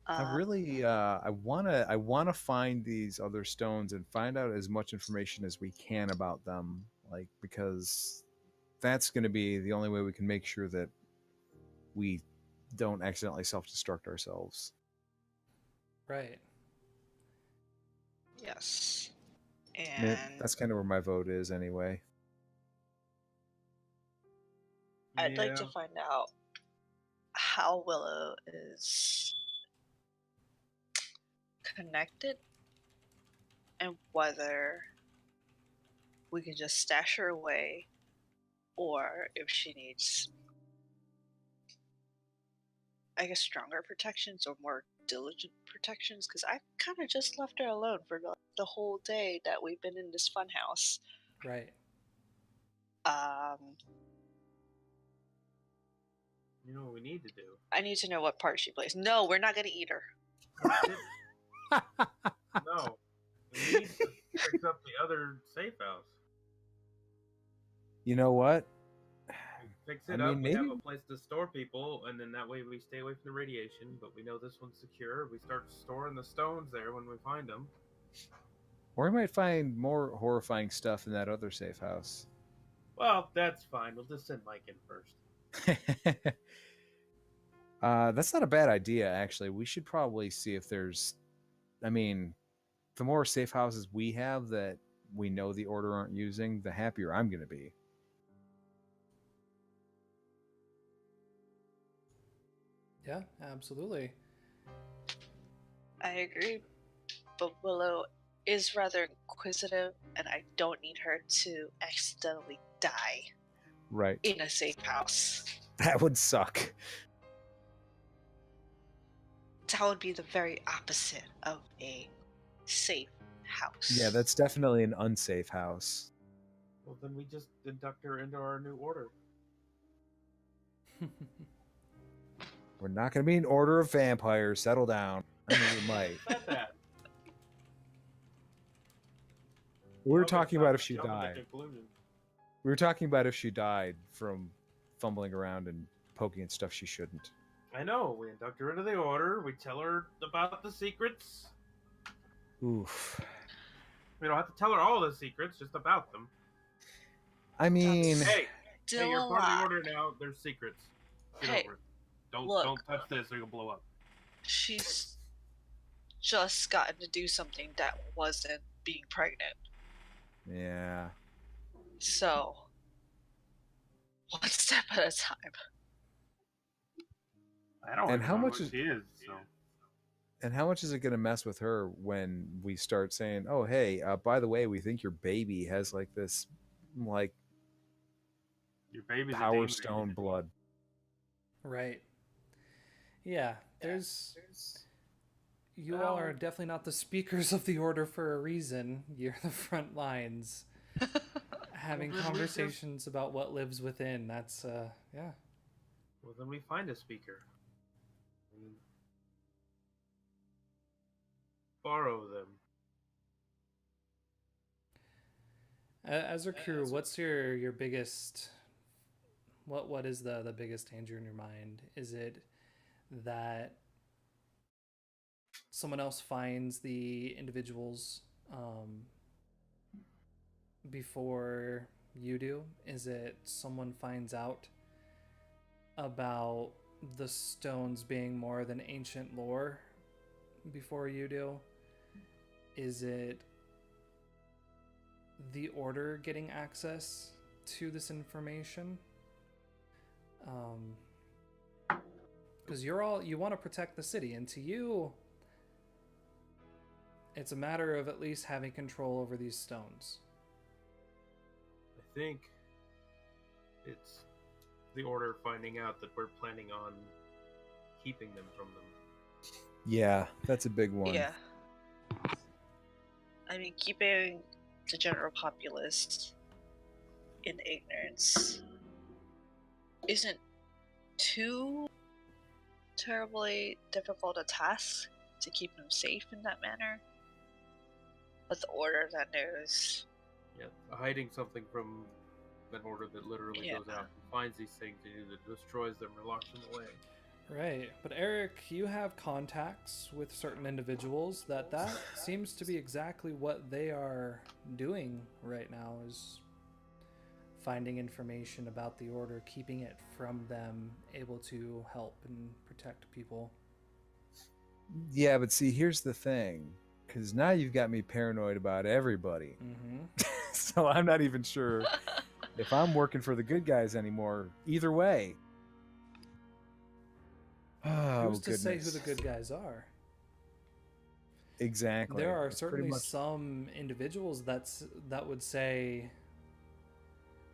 I wanna find these other stones and find out as much information as we can about them, like, because that's going to be the only way we can make sure that we don't accidentally self-destruct ourselves. Right. Yes. And And that's kind of where my vote is anyway. I'd like to find out how Willow is connected and whether we can just stash her away or if she needs, I guess, stronger protections or more diligent protections, because I kind of just left her alone for the whole day that we've been in this funhouse. Right. You know what we need to do? I need to know what part she plays. No, we're not going to eat her. No. We need to fix up the other safe house. You know what? Fix it up. We have a place to store people, and then that way we stay away from the radiation. But we know this one's secure. We start storing the stones there when we find them. Or we might find more horrifying stuff in that other safe house. Well, that's fine. We'll just send Mike in first. That's not a bad idea, actually. We should probably see if there's... I mean, the more safe houses we have that we know the Order aren't using, the happier I'm going to be. Yeah, absolutely. I agree. But Willow is rather inquisitive, and I don't need her to accidentally die Right. in a safe house. That would suck. That would be the very opposite of a safe house. Yeah, that's definitely an unsafe house. Well, then we just induct her into our new order. We're not going to be an order of vampires. Settle down. I mean, we might. Not that. We were talking about if she Jump to died. conclusion. We were talking about if she died from fumbling around and poking at stuff she shouldn't. I know. We induct her into the order. We tell her about the secrets. Oof. We don't have to tell her all the secrets, just about them. I mean... Hey, Still you're part of alive. the order now. There's secrets. Get Hey, over it. Don't touch this or you'll blow up. She's just gotten to do something that wasn't being pregnant. Yeah. So, one step at a time. I don't And know how much is- she is. So. And how much is it going to mess with her when we start saying, oh, hey, by the way, we think your baby has like this, like, Your baby's Power a Stone blood. Right. Yeah, there's... You all are definitely not the speakers of the Order for a reason. You're the front lines. Having conversations about what lives within. That's, yeah. Well, then we find a speaker. And borrow them. As a crew, what's your biggest... What is the biggest danger in your mind? Is it that someone else finds the individuals before you do? Is it someone finds out about the stones being more than ancient lore before you do? Is it the Order getting access to this information? Because you want to protect the city, and to you, it's a matter of at least having control over these stones. I think it's the Order finding out that we're planning on keeping them from them. Yeah, that's a big one. Yeah. I mean, keeping the general populace in ignorance isn't too terribly difficult a task to keep them safe in that manner. But the Order that knows. Yeah, hiding something from an Order that literally goes out and finds these things and either destroys them or locks them away. Right, but Eric, you have contacts with certain individuals that seems to be exactly what they are doing right now, is finding information about the Order, keeping it from them, able to help and protect people. Yeah, but see, here's the thing, because now you've got me paranoid about everybody. Mm-hmm. So I'm not even sure if I'm working for the good guys anymore. Either way. Oh, Who's to say who the good guys are? Exactly. There are certainly some individuals that would say,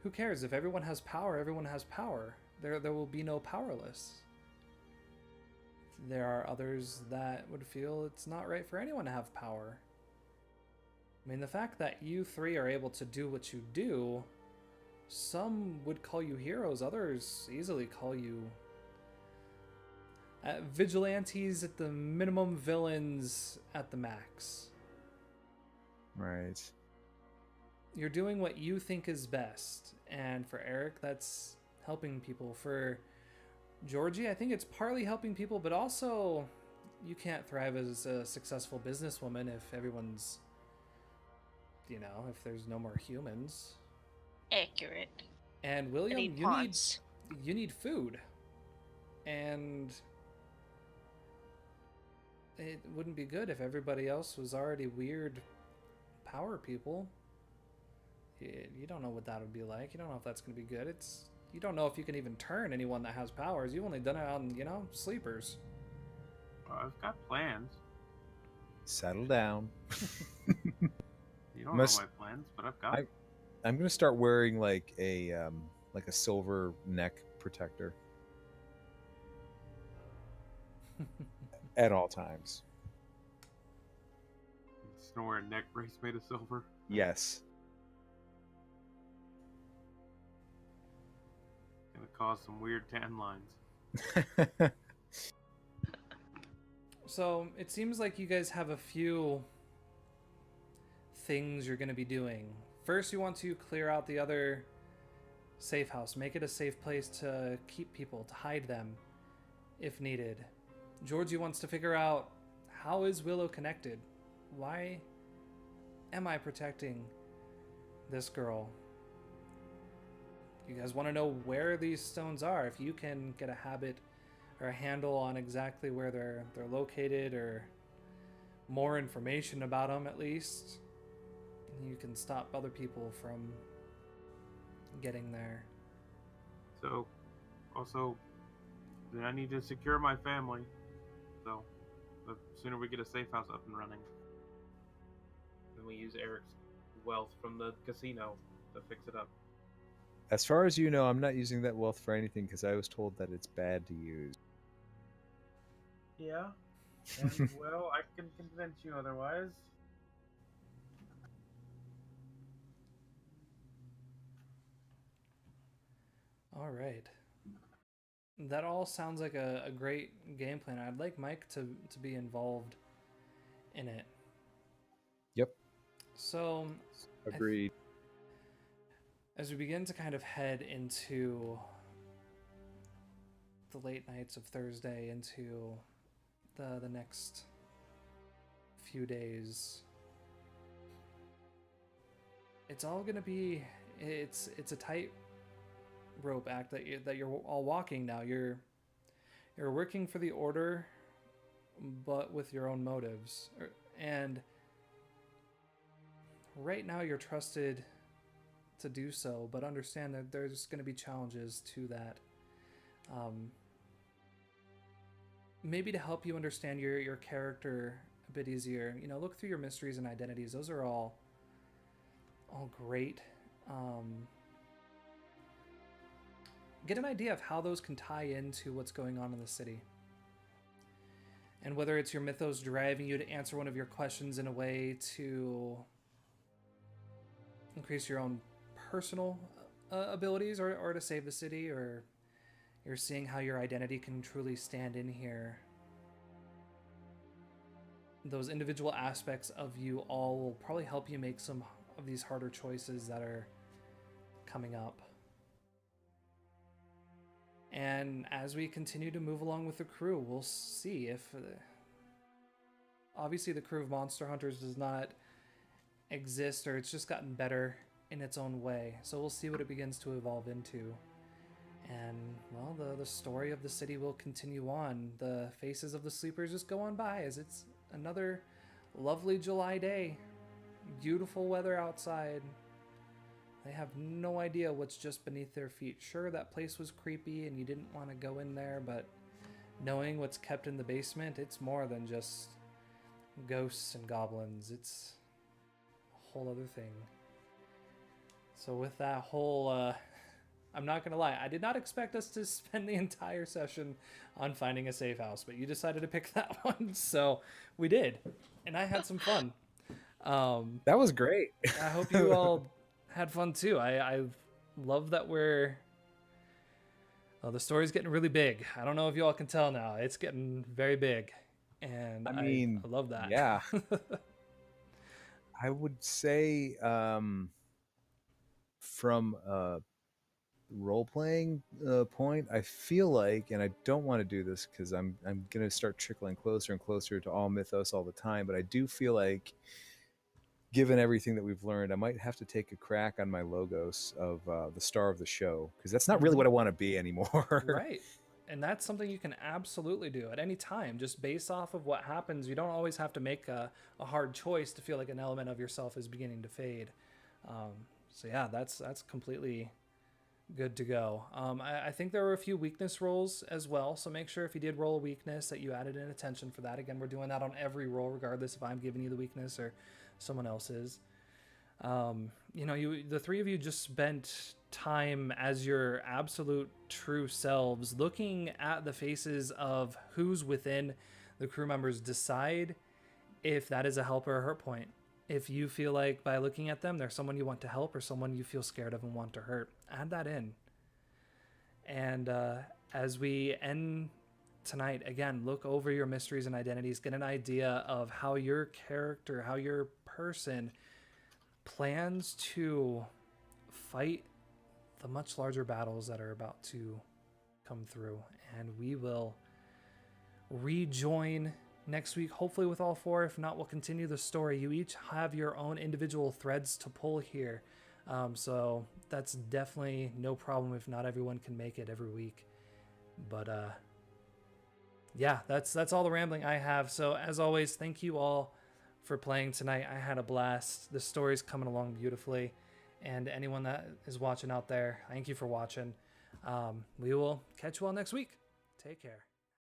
who cares? If everyone has power, everyone has power. There will be no powerless. There are others that would feel it's not right for anyone to have power. I mean, the fact that you three are able to do what you do, some would call you heroes, others easily call you vigilantes at the minimum, villains at the max. Right. You're doing what you think is best, and for Eric, that's helping people. For Georgie, I think it's partly helping people, but also you can't thrive as a successful businesswoman if everyone's, if there's no more humans. Accurate. And William, you need food. And it wouldn't be good if everybody else was already weird power people. You don't know what that would be like. You don't know if that's going to be good. You don't know if you can even turn anyone that has powers. You've only done it on, sleepers. I've got plans. Settle down. You don't know my plans, but I've got. I'm gonna start wearing like a silver neck protector at all times. Just gonna wear a neck brace made of silver. Yes. Gonna cause some weird tan lines. So it seems like you guys have a few things you're going to be doing. First, you want to clear out the other safe house, make it a safe place to keep people, to hide them if needed. Georgie wants to figure out, how is Willow connected? Why am I protecting this girl? You guys want to know where these stones are. If you can get a habit or a handle on exactly where they're located, or more information about them at least, you can stop other people from getting there. So, also, I need to secure my family. So, the sooner we get a safe house up and running, then we use Eric's wealth from the casino to fix it up. As far as you know, I'm not using that wealth for anything because I was told that it's bad to use. Yeah, and well, I can convince you otherwise. All right. That all sounds like a great game plan. I'd like Mike to be involved in it. Yep. So, agreed. As we begin to kind of head into the late nights of Thursday, into the next few days, it's all gonna be it's a tight rope act that you're all walking now. You're You're working for the Order, but with your own motives. And right now you're trusted to do so, but understand that there's going to be challenges to that. Maybe to help you understand your character a bit easier, look through your mysteries and identities. Those are all great. Get an idea of how those can tie into what's going on in the city. And whether it's your mythos driving you to answer one of your questions in a way to increase your own personal abilities or to save the city, or you're seeing how your identity can truly stand in here. Those individual aspects of you all will probably help you make some of these harder choices that are coming up. And as we continue to move along with the crew, we'll see if... obviously the crew of Monster Hunters does not exist, or it's just gotten better in its own way. So we'll see what it begins to evolve into. And, well, the story of the city will continue on. The faces of the sleepers just go on by as it's another lovely July day. Beautiful weather outside. They have no idea what's just beneath their feet. Sure, that place was creepy and you didn't want to go in there, but knowing what's kept in the basement, it's more than just ghosts and goblins. It's a whole other thing. So with that whole... I'm not going to lie, I did not expect us to spend the entire session on finding a safe house, but you decided to pick that one, so we did. And I had some fun. That was great. I hope you all had fun too. I love that we're... well, the story's getting really big. I don't know if you all can tell now. It's getting very big. And I mean, I love that. Yeah. I would say from a role-playing point, I feel like, and I don't want to do this because I'm going to start trickling closer and closer to all mythos all the time, but I do feel like, given everything that we've learned, I might have to take a crack on my logos of the star of the show, because that's not really what I want to be anymore. Right. And that's something you can absolutely do at any time, just based off of what happens. You don't always have to make a hard choice to feel like an element of yourself is beginning to fade. So yeah, that's completely good to go. I think there were a few weakness rolls as well, so make sure if you did roll a weakness that you added in attention for that. Again, we're doing that on every roll, regardless if I'm giving you the weakness or someone else is. The three of you just spent time as your absolute true selves, looking at the faces of who's within the crew members. Decide if that is a help or a hurt point. If you feel like by looking at them, there's someone you want to help or someone you feel scared of and want to hurt, add that in. And as we end tonight, again, look over your mysteries and identities, get an idea of how your character, how your person plans to fight the much larger battles that are about to come through. And we will rejoin next week, hopefully with all four. If not, we'll continue the story. You each have your own individual threads to pull here. So that's definitely no problem if not everyone can make it every week. But yeah, that's all the rambling I have. So as always, thank you all for playing tonight. I had a blast. The story's coming along beautifully. And anyone that is watching out there, thank you for watching. We will catch you all next week. Take care.